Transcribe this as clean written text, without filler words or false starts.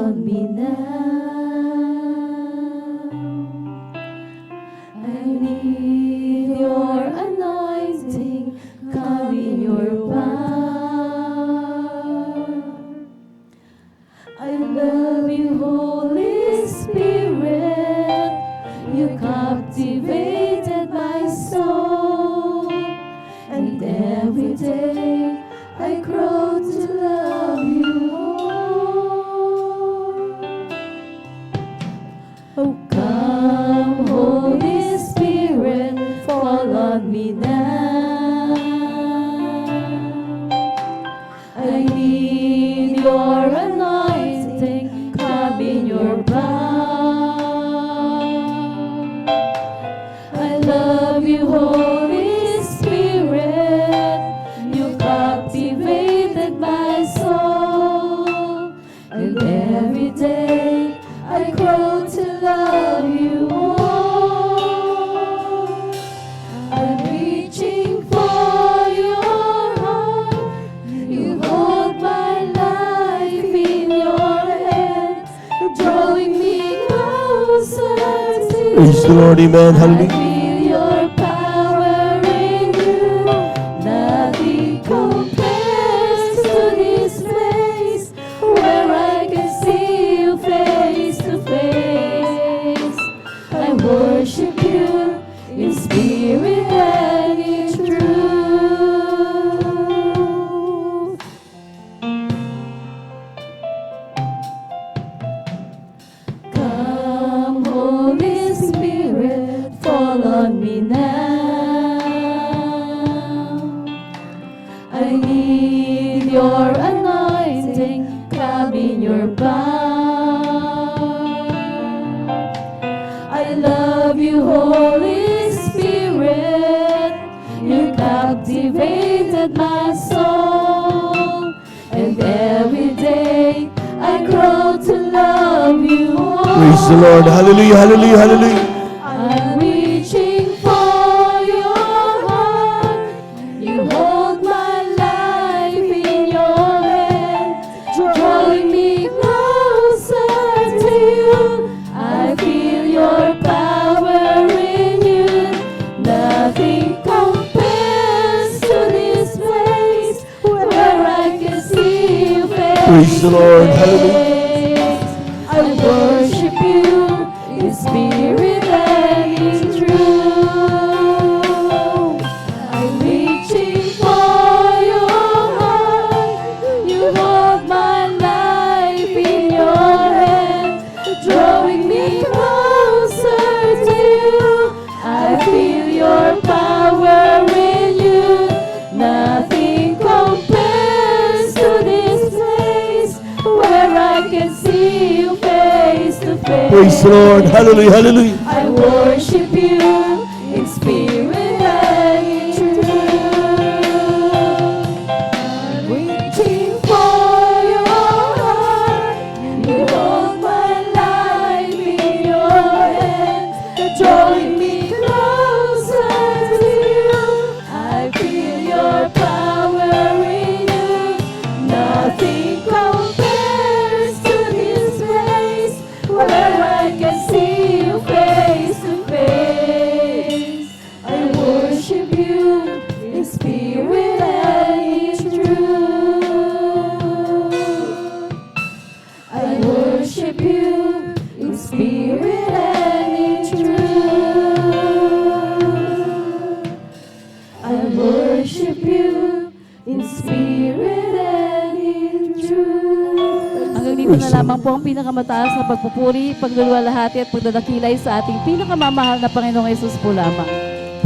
on me now. I need your anointing, come in your power. I love you, Holy Spirit, you captivated my soul, and every day I grow to love you more. Oh, come, Holy Spirit, fall on me now. I need your anointing, come in your power. I love you, Holy Spirit, you captivated my soul, and every day I grow to love you more. I'm reaching for your heart, you hold my life in your hands, drawing me closer to you. Praise the Lord, amen, I hallelujah. feel your power in you, nothing compares to this place where I can see you face to face. I worship you in spirit and in truth. Come, Holy Spirit, fall on me now. I need your anointing, come in your power. I love you, Holy Spirit, you captivated my soul, and every day I grow to love you more. Praise the Lord, hallelujah, hallelujah, hallelujah. I'm reaching for your heart, you hold my life in your hands, drawing me closer to you. I feel your power in you, nothing compares to this place where I can see you face. Praise the Lord, hallelujah. I worship you in spirit and in truth. I'm reaching for your heart, you hold my life in your hands, drawing me closer to you. I feel your power in you, nothing compares to this place where I can see you face to face. Praise the Lord, hallelujah, hallelujah. I worship you in spirit and in truth. I'm reaching for your heart, you hold my life in your hands, drawing me closer to you. I feel your power in you, nothing compares to this place where I can see you face to face. I worship you in spirit and in truth. I worship you in spirit and in truth. I worship you in spirit and in truth. Hanggang dito na lamang po ang pinakamataas na pagpupuri, pagluluwalhati at pagdadakilay sa ating pinakamamahal na Panginoong Yesus po lamang.